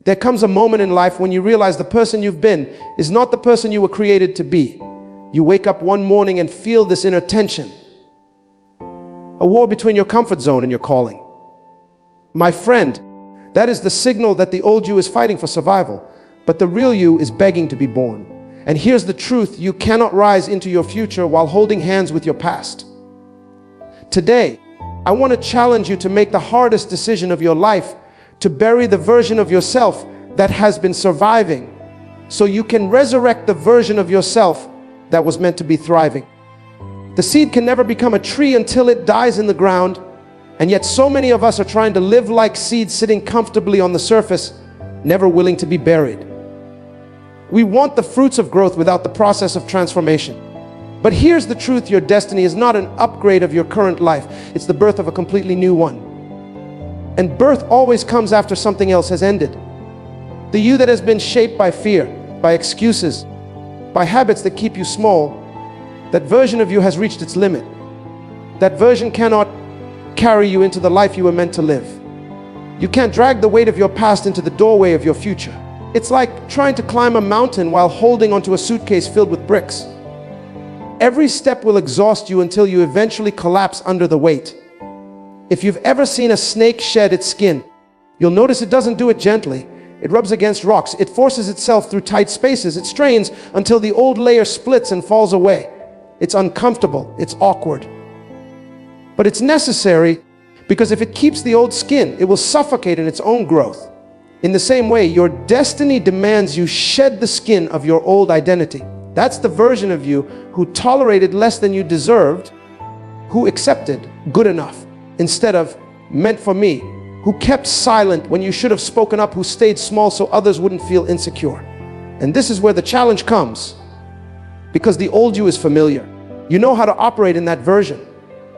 There comes a moment in life when you realize the person you've been is not the person you were created to be. You wake up one morning and feel this inner tension. A war between your comfort zone and your calling. My friend, that is the signal that the old you is fighting for survival, but the real you is begging to be born. And here's the truth: you cannot rise into your future while holding hands with your past. Today, I want to challenge you to make the hardest decision of your life, to bury the version of yourself that has been surviving, so you can resurrect the version of yourself that was meant to be thriving. The seed can never become a tree until it dies in the ground, and yet so many of us are trying to live like seeds sitting comfortably on the surface, never willing to be buried. We want the fruits of growth without the process of transformation. But here's the truth: your destiny is not an upgrade of your current life. It's the birth of a completely new one. And birth always comes after something else has ended. The you that has been shaped by fear, by excuses, by habits that keep you small, that version of you has reached its limit. That version cannot carry you into the life you were meant to live. You can't drag the weight of your past into the doorway of your future. It's like trying to climb a mountain while holding onto a suitcase filled with bricks. Every step will exhaust you until you eventually collapse under the weight. If you've ever seen a snake shed its skin, you'll notice it doesn't do it gently. It rubs against rocks. It forces itself through tight spaces. It strains until the old layer splits and falls away. It's uncomfortable. It's awkward. But it's necessary, because if it keeps the old skin, it will suffocate in its own growth. In the same way, your destiny demands you shed the skin of your old identity. That's the version of you who tolerated less than you deserved, who accepted good enough instead of meant for me, who kept silent when you should have spoken up, who stayed small so others wouldn't feel insecure. And this is where the challenge comes, because the old you is familiar. You know how to operate in that version.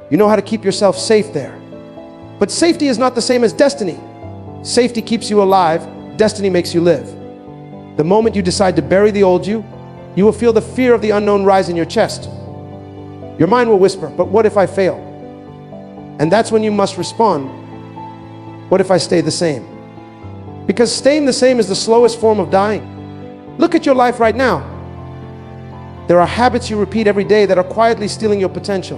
You know how to keep yourself safe there. But safety is not the same as destiny. Safety keeps you alive. Destiny makes you live. The moment you decide to bury the old you, you will feel the fear of the unknown rise in your chest. Your mind will whisper, but what if I fail? And that's when you must respond, what if I stay the same? Because staying the same is the slowest form of dying. Look at your life right now. There are habits you repeat every day that are quietly stealing your potential.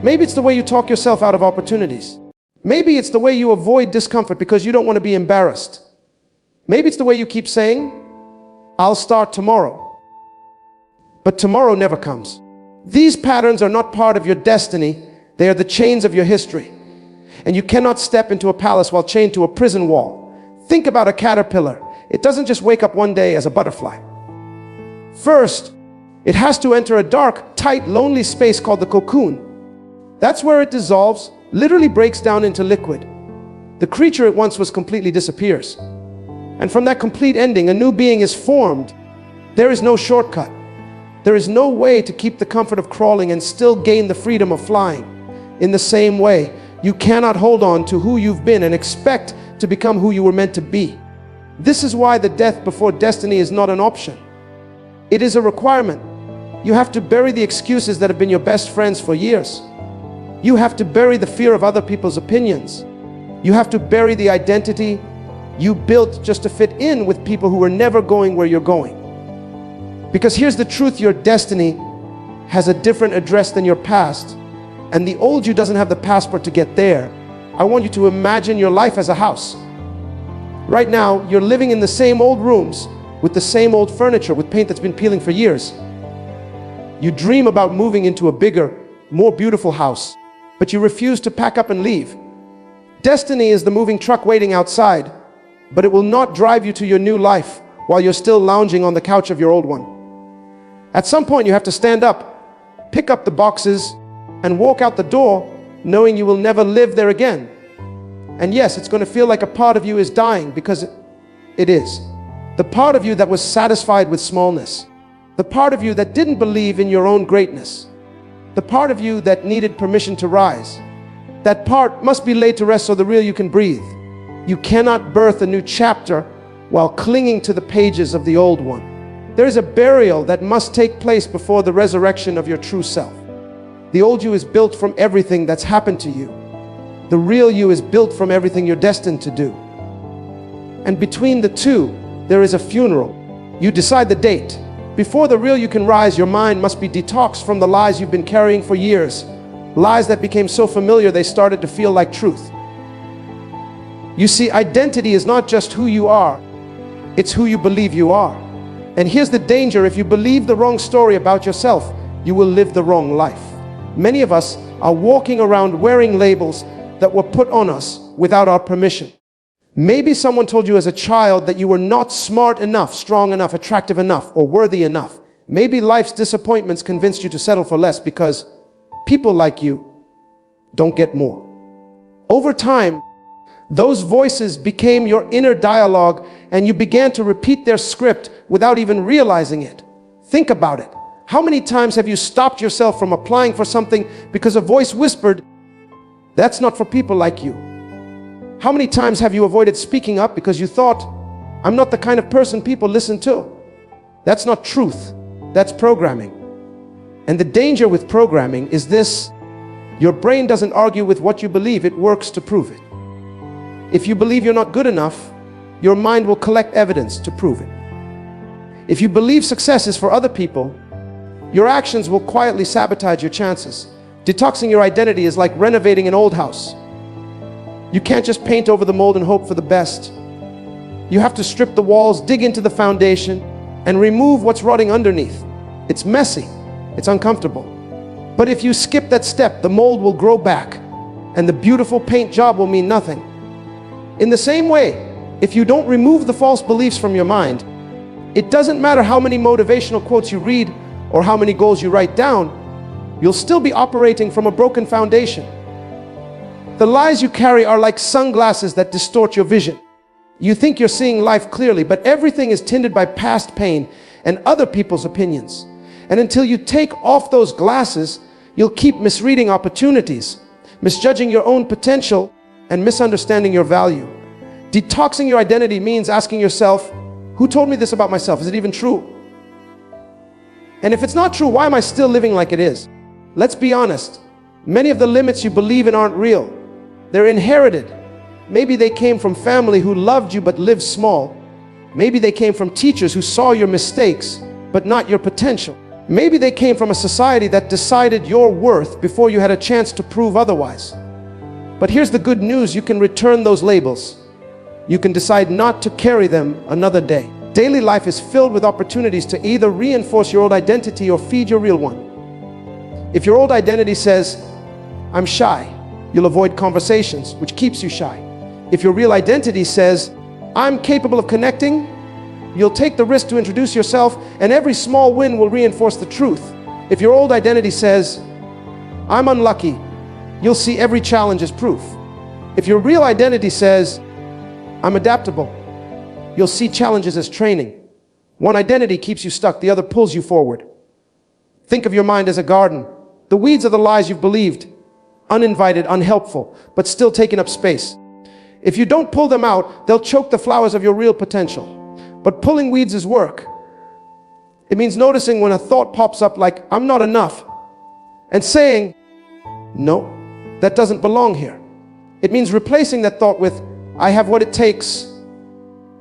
Maybe it's the way you talk yourself out of opportunities. Maybe it's the way you avoid discomfort because you don't want to be embarrassed. Maybe it's the way you keep saying, I'll start tomorrow. But tomorrow never comes. These patterns are not part of your destiny. They are the chains of your history. And you cannot step into a palace while chained to a prison wall. Think about a caterpillar. It doesn't just wake up one day as a butterfly. First, it has to enter a dark, tight, lonely space called the cocoon. That's where it dissolves, literally breaks down into liquid. The creature it once was completely disappears. And from that complete ending, a new being is formed. There is no shortcut. There is no way to keep the comfort of crawling and still gain the freedom of flying. In the same way, you cannot hold on to who you've been and expect to become who you were meant to be. This is why the death before destiny is not an option. It is a requirement. You have to bury the excuses that have been your best friends for years. You have to bury the fear of other people's opinions. You have to bury the identity you built just to fit in with people who are never going where you're going. Because here's the truth: your destiny has a different address than your past, and the old you doesn't have the passport to get there. I want you to imagine your life as a house. Right now, you're living in the same old rooms with the same old furniture with paint that's been peeling for years. You dream about moving into a bigger, more beautiful house, but you refuse to pack up and leave. Destiny is the moving truck waiting outside, but it will not drive you to your new life while you're still lounging on the couch of your old one. At some point, you have to stand up, pick up the boxes, and walk out the door knowing you will never live there again. And yes, it's going to feel like a part of you is dying, because it is. The part of you that was satisfied with smallness. The part of you that didn't believe in your own greatness. The part of you that needed permission to rise. That part must be laid to rest so the real you can breathe. You cannot birth a new chapter while clinging to the pages of the old one. There is a burial that must take place before the resurrection of your true self. The old you is built from everything that's happened to you. The real you is built from everything you're destined to do. And between the two, there is a funeral. You decide the date. Before the real you can rise, your mind must be detoxed from the lies you've been carrying for years. Lies that became so familiar they started to feel like truth. You see, identity is not just who you are, it's who you believe you are. And here's the danger: if you believe the wrong story about yourself, you will live the wrong life. Many of us are walking around wearing labels that were put on us without our permission. Maybe someone told you as a child that you were not smart enough, strong enough, attractive enough, or worthy enough. Maybe life's disappointments convinced you to settle for less because people like you don't get more. Over time, those voices became your inner dialogue, and you began to repeat their script without even realizing it. Think about it. How many times have you stopped yourself from applying for something because a voice whispered, "That's not for people like you"? How many times have you avoided speaking up because you thought, "I'm not the kind of person people listen to"? That's not truth, that's programming. And the danger with programming is this: your brain doesn't argue with what you believe, it works to prove it. If you believe you're not good enough, your mind will collect evidence to prove it. If you believe success is for other people, your actions will quietly sabotage your chances. Detoxing your identity is like renovating an old house. You can't just paint over the mold and hope for the best. You have to strip the walls, dig into the foundation, and remove what's rotting underneath. It's messy, it's uncomfortable. But if you skip that step, the mold will grow back, and the beautiful paint job will mean nothing. In the same way, if you don't remove the false beliefs from your mind, it doesn't matter how many motivational quotes you read or how many goals you write down, you'll still be operating from a broken foundation. The lies you carry are like sunglasses that distort your vision. You think you're seeing life clearly, but everything is tinted by past pain and other people's opinions. And until you take off those glasses, you'll keep misreading opportunities, misjudging your own potential, and misunderstanding your value. Detoxing your identity means asking yourself, who told me this about myself? Is it even true? And if it's not true, why am I still living like it is? Let's be honest. Many of the limits you believe in aren't real. They're inherited. Maybe they came from family who loved you but lived small. Maybe they came from teachers who saw your mistakes but not your potential. Maybe they came from a society that decided your worth before you had a chance to prove otherwise. But here's the good news: you can return those labels. You can decide not to carry them another day. Daily life is filled with opportunities to either reinforce your old identity or feed your real one. If your old identity says, "I'm shy," you'll avoid conversations, which keeps you shy. If your real identity says, "I'm capable of connecting," you'll take the risk to introduce yourself, and every small win will reinforce the truth. If your old identity says, "I'm unlucky," you'll see every challenge as proof. If your real identity says, "I'm adaptable," you'll see challenges as training. One identity keeps you stuck, the other pulls you forward. Think of your mind as a garden. The weeds are the lies you've believed, uninvited, unhelpful, but still taking up space. If you don't pull them out, they'll choke the flowers of your real potential. But pulling weeds is work. It means noticing when a thought pops up like, "I'm not enough," and saying, "No, that doesn't belong here." It means replacing that thought with, "I have what it takes,"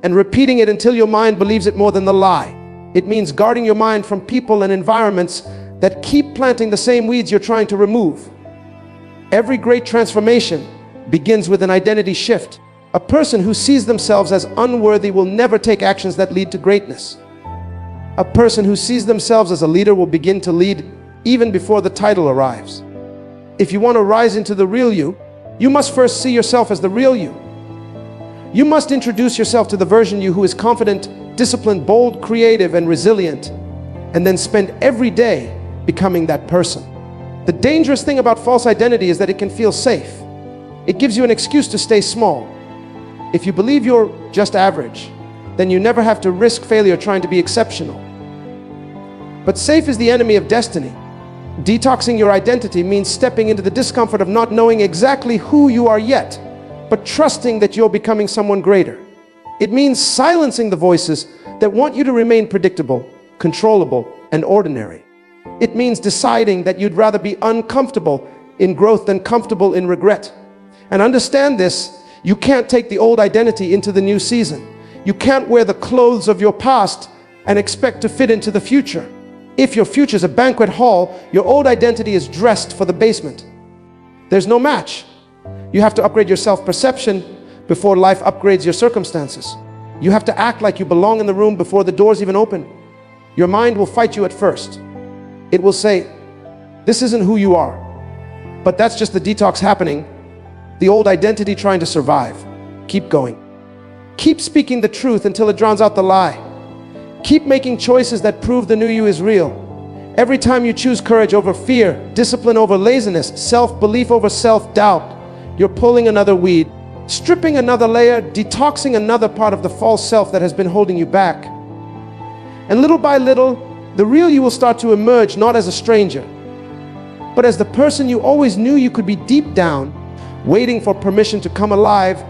and repeating it until your mind believes it more than the lie. It means guarding your mind from people and environments that keep planting the same weeds you're trying to remove. Every great transformation begins with an identity shift. A person who sees themselves as unworthy will never take actions that lead to greatness. A person who sees themselves as a leader will begin to lead even before the title arrives. If you want to rise into the real you, you must first see yourself as the real you. You must introduce yourself to the version you who is confident, disciplined, bold, creative, and resilient, and then spend every day becoming that person. The dangerous thing about false identity is that it can feel safe. It gives you an excuse to stay small. If you believe you're just average, then you never have to risk failure trying to be exceptional. But safe is the enemy of destiny. Detoxing your identity means stepping into the discomfort of not knowing exactly who you are yet, but trusting that you're becoming someone greater. It means silencing the voices that want you to remain predictable, controllable, and ordinary. It means deciding that you'd rather be uncomfortable in growth than comfortable in regret. And understand this, You can't take the old identity into the new season. You can't wear the clothes of your past and expect to fit into the future. If your future is a banquet hall, your old identity is dressed for the basement. There's no match. You have to upgrade your self-perception before life upgrades your circumstances. You have to act like you belong in the room before the doors even open. Your mind will fight you at first. It will say, this isn't who you are. But that's just the detox happening, the old identity trying to survive. Keep going. Keep speaking the truth until it drowns out the lie. Keep making choices that prove the new you is real. Every time you choose courage over fear, discipline over laziness, self-belief over self-doubt, you're pulling another weed, stripping another layer, detoxing another part of the false self that has been holding you back. And little by little, the real you will start to emerge, not as a stranger, but as the person you always knew you could be deep down, waiting for permission to come alive.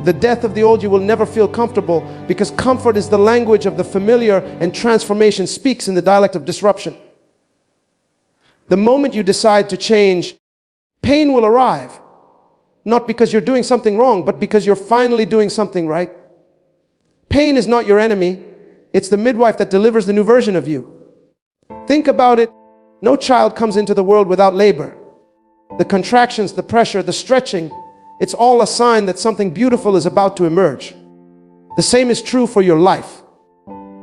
The death of the old you will never feel comfortable, because comfort is the language of the familiar and transformation speaks in the dialect of disruption. The moment you decide to change, pain will arrive. Not because you're doing something wrong, but because you're finally doing something right. Pain is not your enemy. It's the midwife that delivers the new version of you. Think about it. No child comes into the world without labor. The contractions, the pressure, the stretching, it's all a sign that something beautiful is about to emerge. The same is true for your life.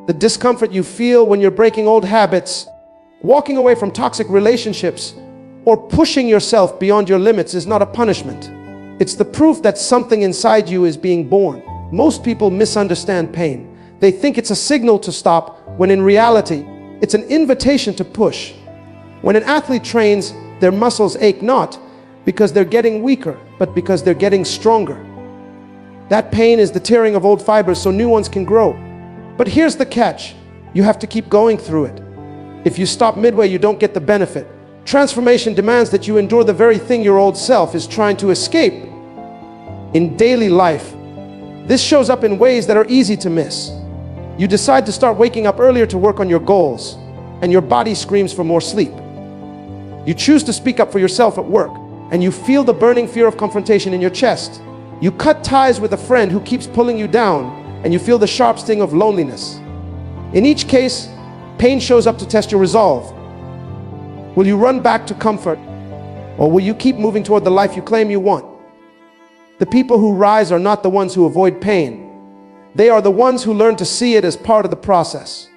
The discomfort you feel when you're breaking old habits, walking away from toxic relationships, or pushing yourself beyond your limits is not a punishment. It's the proof that something inside you is being born. Most people misunderstand pain. They think it's a signal to stop, when in reality, it's an invitation to push. When an athlete trains, their muscles ache not because they're getting weaker, but because they're getting stronger. That pain is the tearing of old fibers so new ones can grow. But here's the catch. You have to keep going through it. If you stop midway, you don't get the benefit. Transformation demands that you endure the very thing your old self is trying to escape. In daily life, this shows up in ways that are easy to miss. You decide to start waking up earlier to work on your goals, and your body screams for more sleep. You choose to speak up for yourself at work, and you feel the burning fear of confrontation in your chest. You cut ties with a friend who keeps pulling you down, and you feel the sharp sting of loneliness. In each case, pain shows up to test your resolve. Will you run back to comfort, or will you keep moving toward the life you claim you want? The people who rise are not the ones who avoid pain. They are the ones who learn to see it as part of the process.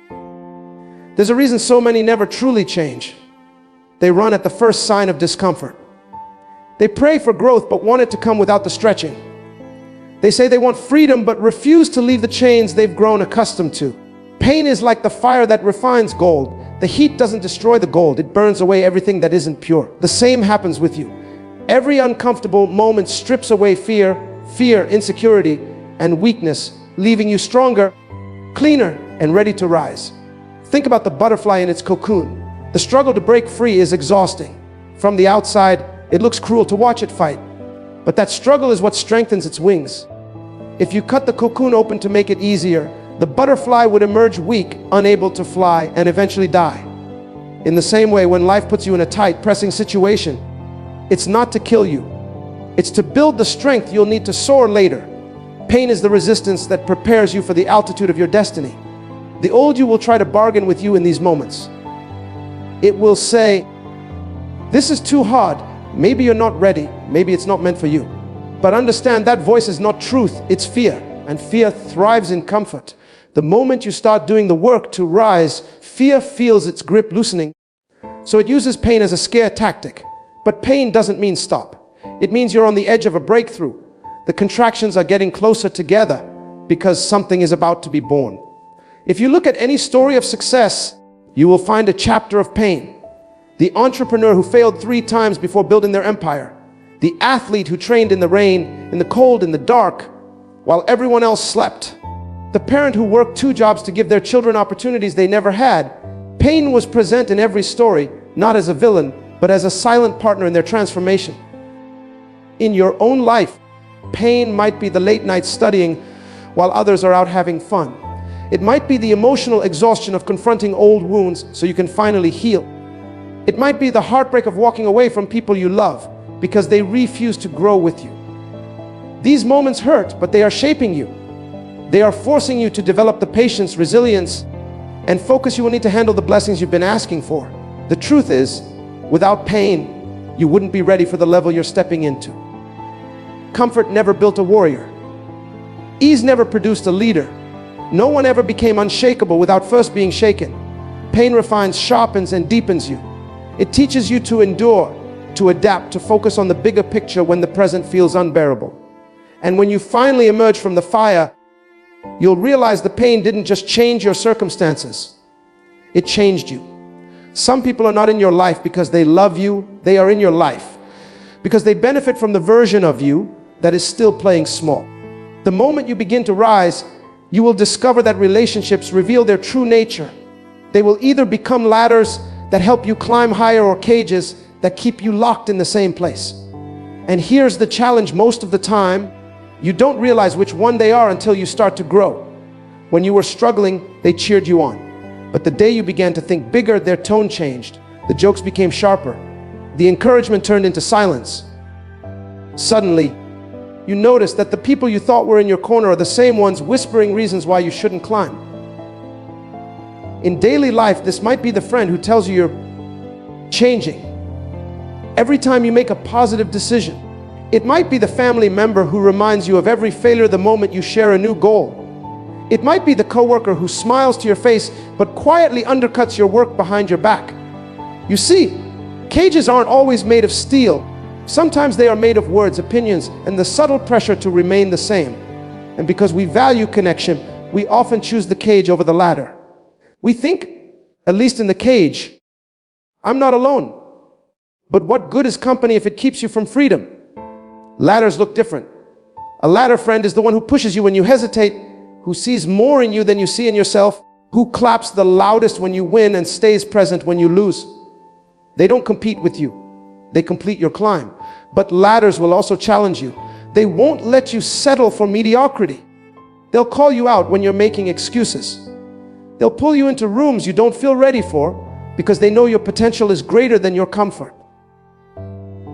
There's a reason so many never truly change. They run at the first sign of discomfort. They pray for growth but want it to come without the stretching. They say they want freedom but refuse to leave the chains they've grown accustomed to. Pain is like the fire that refines gold. The heat doesn't destroy the gold, it burns away everything that isn't pure. The same happens with you. Every uncomfortable moment strips away fear, insecurity, and weakness, leaving you stronger, cleaner, and ready to rise. Think about the butterfly in its cocoon. The struggle to break free is exhausting. From the outside, it looks cruel to watch it fight. But that struggle is what strengthens its wings. If you cut the cocoon open to make it easier, the butterfly would emerge weak, unable to fly, and eventually die. In the same way, when life puts you in a tight, pressing situation, it's not to kill you. It's to build the strength you'll need to soar later. Pain is the resistance that prepares you for the altitude of your destiny. The old you will try to bargain with you in these moments. It will say, this is too hard. Maybe you're not ready. Maybe it's not meant for you. But understand that voice is not truth, it's fear. And fear thrives in comfort. The moment you start doing the work to rise, fear feels its grip loosening. So it uses pain as a scare tactic. But pain doesn't mean stop. It means you're on the edge of a breakthrough. The contractions are getting closer together because something is about to be born. If you look at any story of success, you will find a chapter of pain. The entrepreneur who failed 3 times before building their empire. The athlete who trained in the rain, in the cold, in the dark, while everyone else slept. The parent who worked 2 jobs to give their children opportunities they never had. Pain was present in every story, not as a villain, but as a silent partner in their transformation. In your own life, pain might be the late night studying while others are out having fun. It might be the emotional exhaustion of confronting old wounds so you can finally heal. It might be the heartbreak of walking away from people you love because they refuse to grow with you. These moments hurt, but they are shaping you. They are forcing you to develop the patience, resilience, and focus you will need to handle the blessings you've been asking for. The truth is, without pain, you wouldn't be ready for the level you're stepping into. Comfort never built a warrior. Ease never produced a leader. No one ever became unshakable without first being shaken. Pain refines, sharpens, and deepens you. It teaches you to endure, to adapt, to focus on the bigger picture when the present feels unbearable. And when you finally emerge from the fire, you'll realize the pain didn't just change your circumstances. It changed you. Some people are not in your life because they love you. They are in your life because they benefit from the version of you that is still playing small. The moment you begin to rise, you will discover that relationships reveal their true nature. They will either become ladders that help you climb higher or cages that keep you locked in the same place. And here's the challenge: most of the time, you don't realize which one they are until you start to grow. When you were struggling, they cheered you on. But the day you began to think bigger, their tone changed. The jokes became sharper. The encouragement turned into silence. Suddenly, you notice that the people you thought were in your corner are the same ones whispering reasons why you shouldn't climb. In daily life, this might be the friend who tells you you're changing every time you make a positive decision. It might be the family member who reminds you of every failure the moment you share a new goal. It might be the coworker who smiles to your face but quietly undercuts your work behind your back. You see, cages aren't always made of steel. Sometimes they are made of words, opinions, and the subtle pressure to remain the same. And because we value connection, we often choose the cage over the ladder. We think, at least in the cage, I'm not alone. But what good is company if it keeps you from freedom? Ladders look different. A ladder friend is the one who pushes you when you hesitate, who sees more in you than you see in yourself, who claps the loudest when you win and stays present when you lose. They don't compete with you. They complete your climb. But ladders will also challenge you. They won't let you settle for mediocrity. They'll call you out when you're making excuses. They'll pull you into rooms you don't feel ready for because they know your potential is greater than your comfort.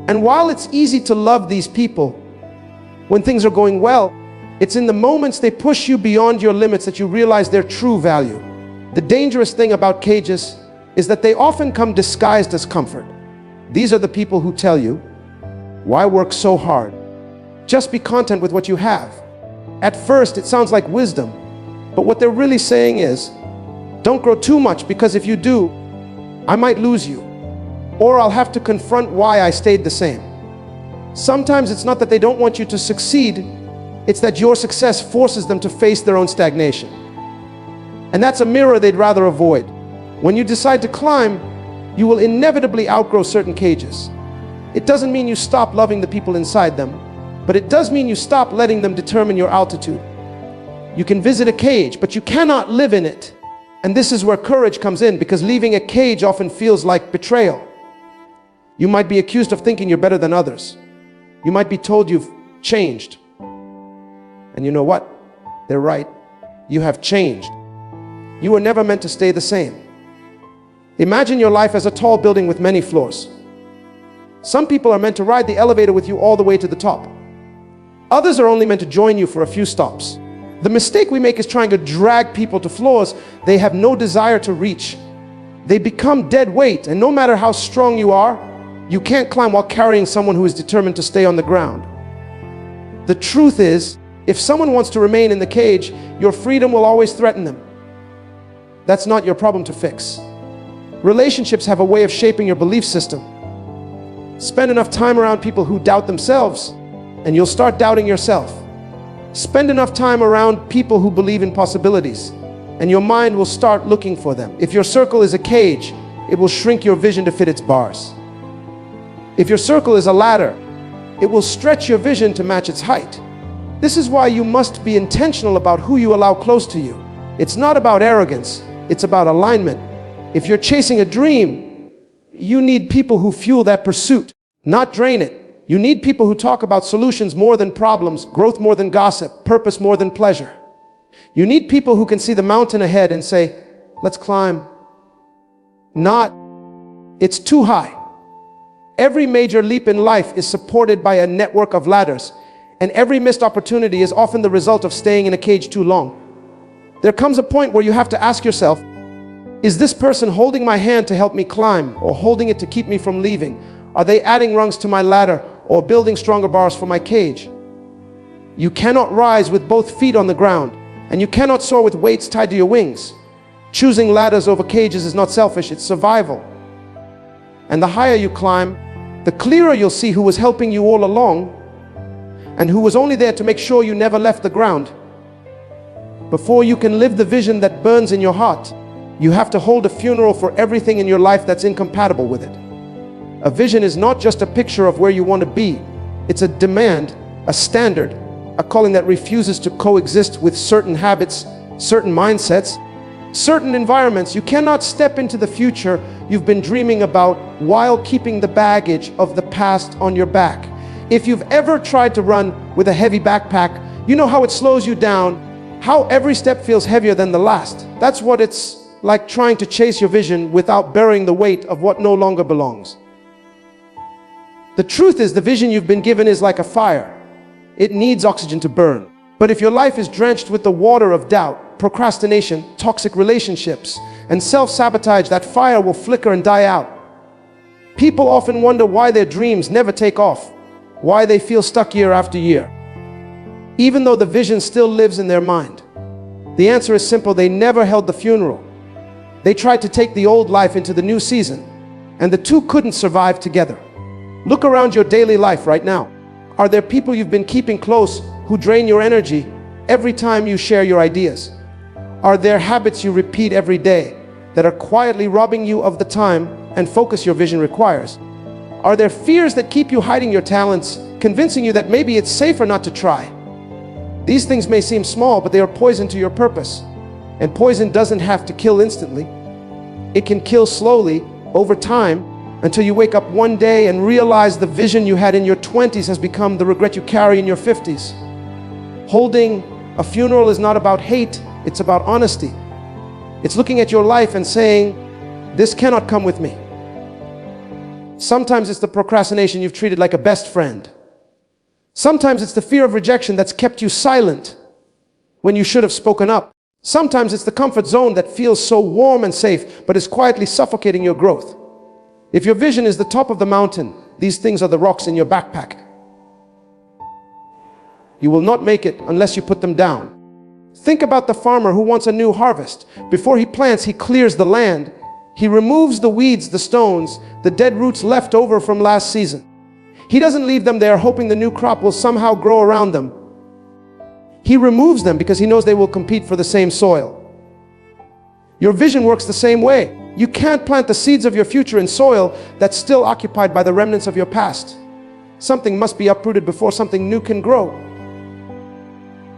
And while it's easy to love these people when things are going well, it's in the moments they push you beyond your limits that you realize their true value. The dangerous thing about cages is that they often come disguised as comfort. These are the people who tell you, why work so hard? Just be content with what you have. At first, it sounds like wisdom, but what they're really saying is, don't grow too much, because if you do, I might lose you, or I'll have to confront why I stayed the same. Sometimes it's not that they don't want you to succeed, it's that your success forces them to face their own stagnation. And that's a mirror they'd rather avoid. When you decide to climb, you will inevitably outgrow certain cages. It doesn't mean you stop loving the people inside them, but it does mean you stop letting them determine your altitude. You can visit a cage, but you cannot live in it. And this is where courage comes in, because leaving a cage often feels like betrayal. You might be accused of thinking you're better than others. You might be told you've changed. And you know what? They're right. You have changed. You were never meant to stay the same. Imagine your life as a tall building with many floors. Some people are meant to ride the elevator with you all the way to the top. Others are only meant to join you for a few stops. The mistake we make is trying to drag people to floors they have no desire to reach. They become dead weight, and no matter how strong you are, you can't climb while carrying someone who is determined to stay on the ground. The truth is, if someone wants to remain in the cage, your freedom will always threaten them. That's not your problem to fix. Relationships have a way of shaping your belief system. Spend enough time around people who doubt themselves, and you'll start doubting yourself. Spend enough time around people who believe in possibilities, and your mind will start looking for them. If your circle is a cage, it will shrink your vision to fit its bars. If your circle is a ladder, it will stretch your vision to match its height. This is why you must be intentional about who you allow close to you. It's not about arrogance, it's about alignment. If you're chasing a dream, you need people who fuel that pursuit, not drain it. You need people who talk about solutions more than problems, growth more than gossip, purpose more than pleasure. You need people who can see the mountain ahead and say, let's climb. Not, it's too high. Every major leap in life is supported by a network of ladders, And every missed opportunity is often the result of staying in a cage too long. There comes a point where you have to ask yourself, is this person holding my hand to help me climb, or holding it to keep me from leaving? Are they adding rungs to my ladder, or building stronger bars for my cage? You cannot rise with both feet on the ground, and you cannot soar with weights tied to your wings. Choosing ladders over cages is not selfish, it's survival. And the higher you climb, the clearer you'll see who was helping you all along, and who was only there to make sure you never left the ground. Before you can live the vision that burns in your heart, you have to hold a funeral for everything in your life that's incompatible with it. A vision is not just a picture of where you want to be. It's a demand, a standard, a calling that refuses to coexist with certain habits, certain mindsets, certain environments. You cannot step into the future you've been dreaming about while keeping the baggage of the past on your back. If you've ever tried to run with a heavy backpack, you know how it slows you down, how every step feels heavier than the last. That's what it's like trying to chase your vision without bearing the weight of what no longer belongs. The truth is, the vision you've been given is like a fire. It needs oxygen to burn. But if your life is drenched with the water of doubt, procrastination, toxic relationships, and self-sabotage, that fire will flicker and die out. People often wonder why their dreams never take off, why they feel stuck year after year, even though the vision still lives in their mind. The answer is simple: they never held the funeral. They tried to take the old life into the new season, and the two couldn't survive together. Look around your daily life right now. Are there people you've been keeping close who drain your energy every time you share your ideas? Are there habits you repeat every day that are quietly robbing you of the time and focus your vision requires? Are there fears that keep you hiding your talents, convincing you that maybe it's safer not to try? These things may seem small, but they are poison to your purpose. And poison doesn't have to kill instantly. It can kill slowly, over time, until you wake up one day and realize the vision you had in your 20s has become the regret you carry in your 50s. Holding a funeral is not about hate, it's about honesty. It's looking at your life and saying, this cannot come with me. Sometimes it's the procrastination you've treated like a best friend. Sometimes it's the fear of rejection that's kept you silent when you should have spoken up. Sometimes it's the comfort zone that feels so warm and safe, but is quietly suffocating your growth. If your vision is the top of the mountain, these things are the rocks in your backpack. You will not make it unless you put them down. Think about the farmer who wants a new harvest. Before he plants, he clears the land. He removes the weeds, the stones, the dead roots left over from last season. He doesn't leave them there hoping the new crop will somehow grow around them. He removes them because he knows they will compete for the same soil. Your vision works the same way. You can't plant the seeds of your future in soil that's still occupied by the remnants of your past. Something must be uprooted before something new can grow.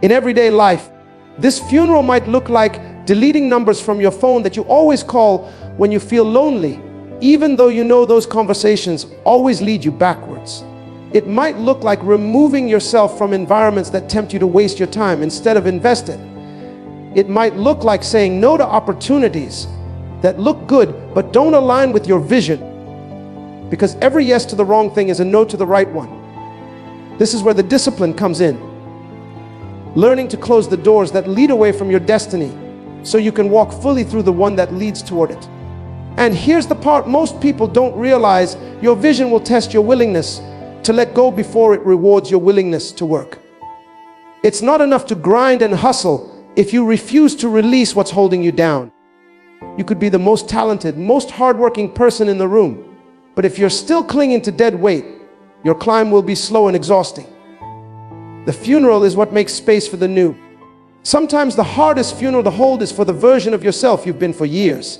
In everyday life, this funeral might look like deleting numbers from your phone that you always call when you feel lonely, even though you know those conversations always lead you backwards. It might look like removing yourself from environments that tempt you to waste your time instead of invest it. It might look like saying no to opportunities that look good but don't align with your vision, because every yes to the wrong thing is a no to the right one. This is where the discipline comes in. Learning to close the doors that lead away from your destiny so you can walk fully through the one that leads toward it. And here's the part most people don't realize: your vision will test your willingness to let go before it rewards your willingness to work. It's not enough to grind and hustle if you refuse to release what's holding you down. You could be the most talented, most hardworking person in the room, but if you're still clinging to dead weight, your climb will be slow and exhausting. The funeral is what makes space for the new. Sometimes the hardest funeral to hold is for the version of yourself you've been for years.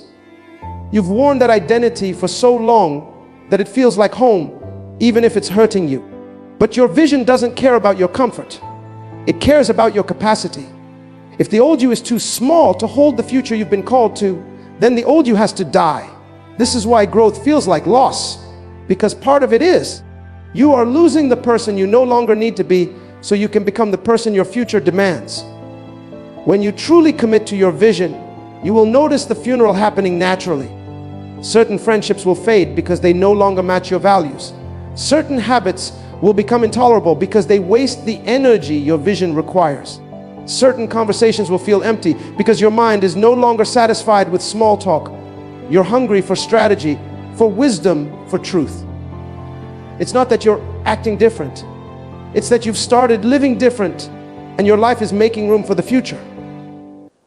You've worn that identity for so long that it feels like home, even if it's hurting you. But your vision doesn't care about your comfort. It cares about your capacity. If the old you is too small to hold the future you've been called to, then the old you has to die. This is why growth feels like loss, because part of it is you are losing the person you no longer need to be so you can become the person your future demands. When you truly commit to your vision, you will notice the funeral happening naturally. Certain friendships will fade because they no longer match your values. Certain habits will become intolerable because they waste the energy your vision requires. Certain conversations will feel empty because your mind is no longer satisfied with small talk. You're hungry for strategy, for wisdom, for truth. It's not that you're acting different. It's that you've started living different and your life is making room for the future.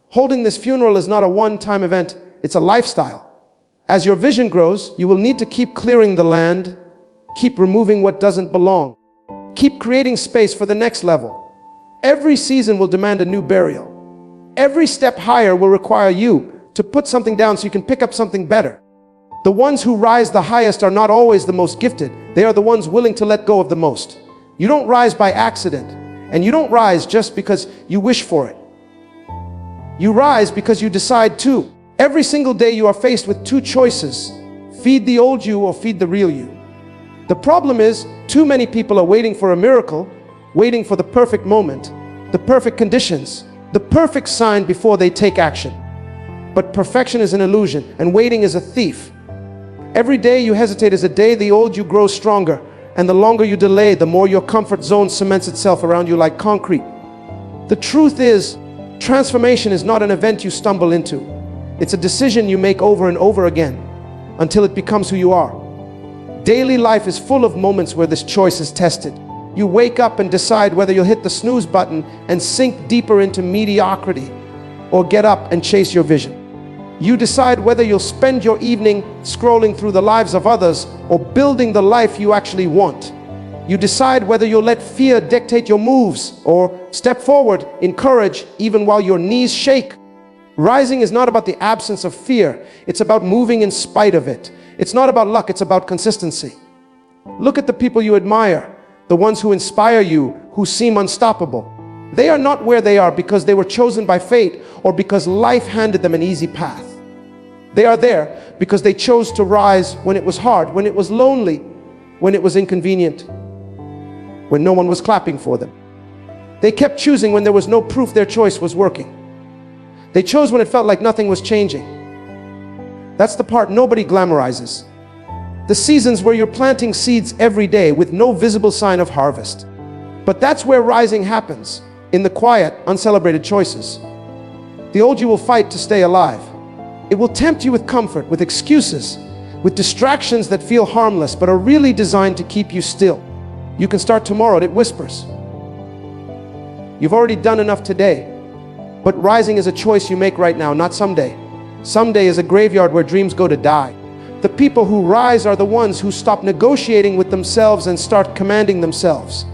Holding this funeral is not a one-time event, it's a lifestyle. As your vision grows, you will need to keep clearing the land, keep removing what doesn't belong, keep creating space for the next level. Every season will demand a new burial. Every step higher will require you to put something down so you can pick up something better. The ones who rise the highest are not always the most gifted. They are the ones willing to let go of the most. You don't rise by accident, and you don't rise just because you wish for it. You rise because you decide to. Every single day you are faced with two choices: feed the old you or feed the real you. The problem is, too many people are waiting for a miracle, waiting for the perfect moment, the perfect conditions, the perfect sign before they take action. But perfection is an illusion, and waiting is a thief. Every day you hesitate is a day the old you grows stronger, and the longer you delay, the more your comfort zone cements itself around you like concrete. The truth is, transformation is not an event you stumble into. It's a decision you make over and over again until it becomes who you are. Daily life is full of moments where this choice is tested. You wake up and decide whether you'll hit the snooze button and sink deeper into mediocrity, or get up and chase your vision. You decide whether you'll spend your evening scrolling through the lives of others or building the life you actually want. You decide whether you'll let fear dictate your moves or step forward in courage even while your knees shake. Rising is not about the absence of fear. It's about moving in spite of it. It's not about luck, it's about consistency. Look at the people you admire, the ones who inspire you, who seem unstoppable. They are not where they are because they were chosen by fate or because life handed them an easy path. They are there because they chose to rise when it was hard, when it was lonely, when it was inconvenient, when no one was clapping for them. They kept choosing when there was no proof their choice was working. They chose when it felt like nothing was changing. That's the part nobody glamorizes. The seasons where you're planting seeds every day with no visible sign of harvest. But that's where rising happens, in the quiet, uncelebrated choices. The old you will fight to stay alive. It will tempt you with comfort, with excuses, with distractions that feel harmless but are really designed to keep you still. You can start tomorrow, and it whispers. You've already done enough today. But rising is a choice you make right now, not someday. Someday is a graveyard where dreams go to die. The people who rise are the ones who stop negotiating with themselves and start commanding themselves.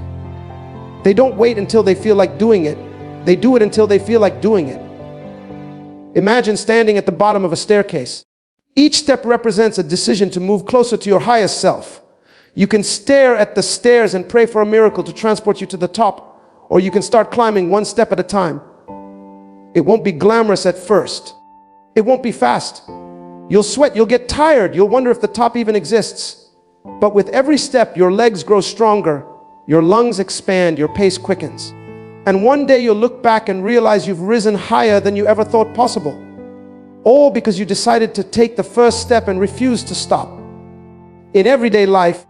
They don't wait until they feel like doing it. They do it until they feel like doing it. Imagine standing at the bottom of a staircase. Each step represents a decision to move closer to your highest self. You can stare at the stairs and pray for a miracle to transport you to the top, or you can start climbing one step at a time. It won't be glamorous at first. It won't be fast. You'll sweat, you'll get tired, you'll wonder if the top even exists. But with every step, your legs grow stronger, your lungs expand, your pace quickens. And one day you'll look back and realize you've risen higher than you ever thought possible. All because you decided to take the first step and refuse to stop. In everyday life,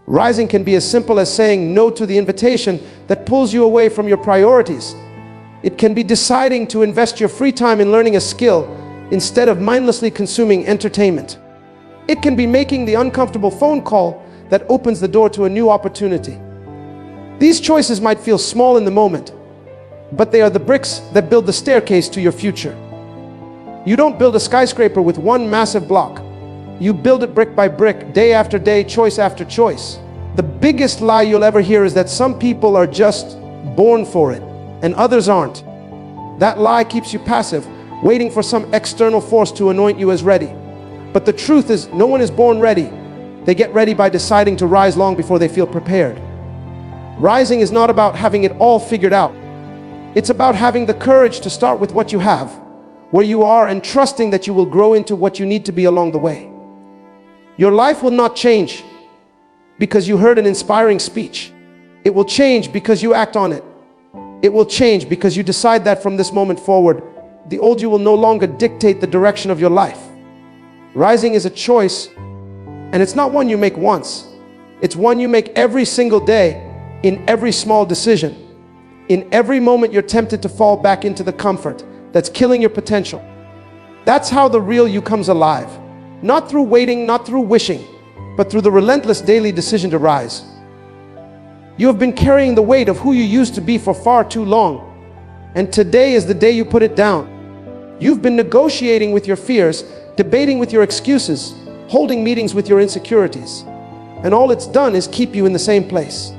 rising can be as simple as saying no to the invitation that pulls you away from your priorities. It can be deciding to invest your free time in learning a skill instead of mindlessly consuming entertainment. It can be making the uncomfortable phone call that opens the door to a new opportunity. These choices might feel small in the moment, but they are the bricks that build the staircase to your future. You don't build a skyscraper with one massive block. You build it brick by brick, day after day, choice after choice. The biggest lie you'll ever hear is that some people are just born for it and others aren't. That lie keeps you passive, waiting for some external force to anoint you as ready. But the truth is, no one is born ready. They get ready by deciding to rise long before they feel prepared. Rising is not about having it all figured out. It's about having the courage to start with what you have, where you are, and trusting that you will grow into what you need to be along the way. Your life will not change because you heard an inspiring speech. It will change because you act on it. It will change because you decide that from this moment forward, the old you will no longer dictate the direction of your life. Rising is a choice, and it's not one you make once. It's one you make every single day, in every small decision. In every moment you're tempted to fall back into the comfort that's killing your potential. That's how the real you comes alive. Not through waiting, not through wishing, but through the relentless daily decision to rise. You have been carrying the weight of who you used to be for far too long, and today is the day you put it down. You've been negotiating with your fears, debating with your excuses, holding meetings with your insecurities, and all it's done is keep you in the same place.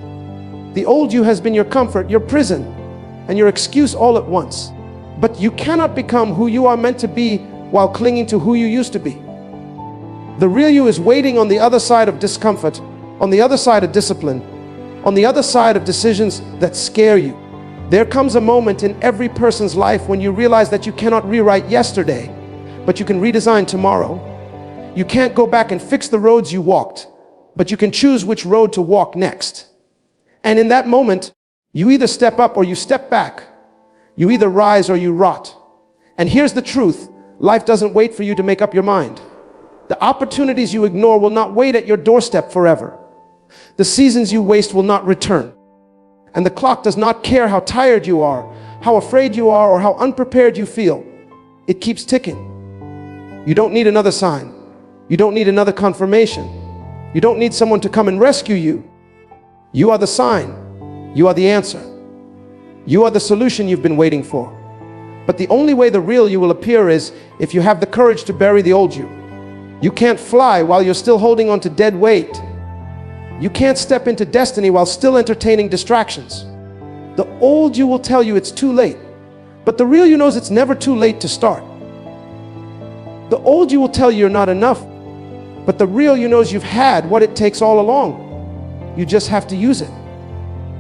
The old you has been your comfort, your prison, and your excuse all at once. But you cannot become who you are meant to be while clinging to who you used to be. The real you is waiting on the other side of discomfort, on the other side of discipline, on the other side of decisions that scare you. There comes a moment in every person's life when you realize that you cannot rewrite yesterday, but you can redesign tomorrow. You can't go back and fix the roads you walked, but you can choose which road to walk next. And in that moment, you either step up or you step back. You either rise or you rot. And here's the truth, life doesn't wait for you to make up your mind. The opportunities you ignore will not wait at your doorstep forever. The seasons you waste will not return. And the clock does not care how tired you are, how afraid you are, or how unprepared you feel. It keeps ticking. You don't need another sign. You don't need another confirmation. You don't need someone to come and rescue you. You are the sign. You are the answer. You are the solution you've been waiting for. But the only way the real you will appear is if you have the courage to bury the old you. You can't fly while you're still holding on to dead weight. You can't step into destiny while still entertaining distractions. The old you will tell you it's too late, but the real you knows it's never too late to start. The old you will tell you you're not enough, but the real you knows you've had what it takes all along. You just have to use it.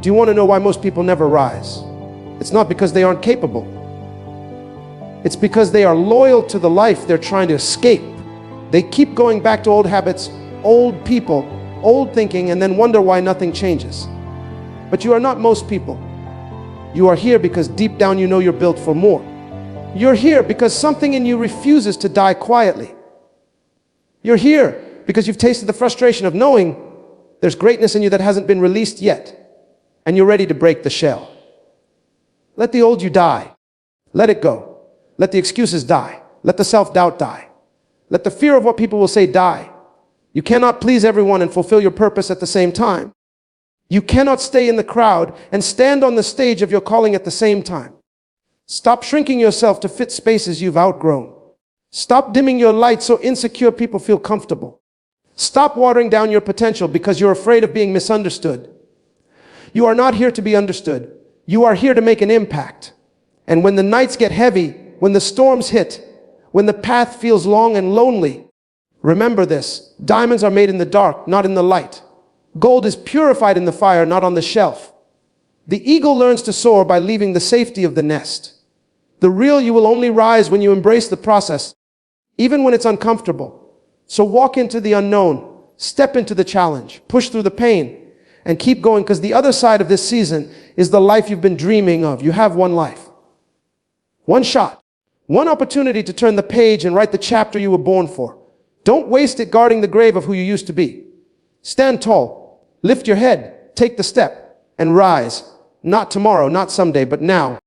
Do you want to know why most people never rise? It's not because they aren't capable. It's because they are loyal to the life they're trying to escape. They keep going back to old habits, old people, old thinking, and then wonder why nothing changes. But you are not most people. You are here because deep down you know you're built for more. You're here because something in you refuses to die quietly. You're here because you've tasted the frustration of knowing there's greatness in you that hasn't been released yet, and you're ready to break the shell. Let the old you die. Let it go. Let the excuses die. Let the self-doubt die. Let the fear of what people will say die. You cannot please everyone and fulfill your purpose at the same time. You cannot stay in the crowd and stand on the stage of your calling at the same time. Stop shrinking yourself to fit spaces you've outgrown. Stop dimming your light so insecure people feel comfortable. Stop watering down your potential because you're afraid of being misunderstood. You are not here to be understood. You are here to make an impact. And when the nights get heavy, when the storms hit, when the path feels long and lonely, remember this: diamonds are made in the dark, not in the light. Gold is purified in the fire, not on the shelf. The eagle learns to soar by leaving the safety of the nest. The real you will only rise when you embrace the process, even when it's uncomfortable. So walk into the unknown, step into the challenge, push through the pain, and keep going, because the other side of this season is the life you've been dreaming of. You have one life, one shot, one opportunity to turn the page and write the chapter you were born for. Don't waste it guarding the grave of who you used to be. Stand tall, lift your head, take the step, and rise. Not tomorrow, not someday, but now.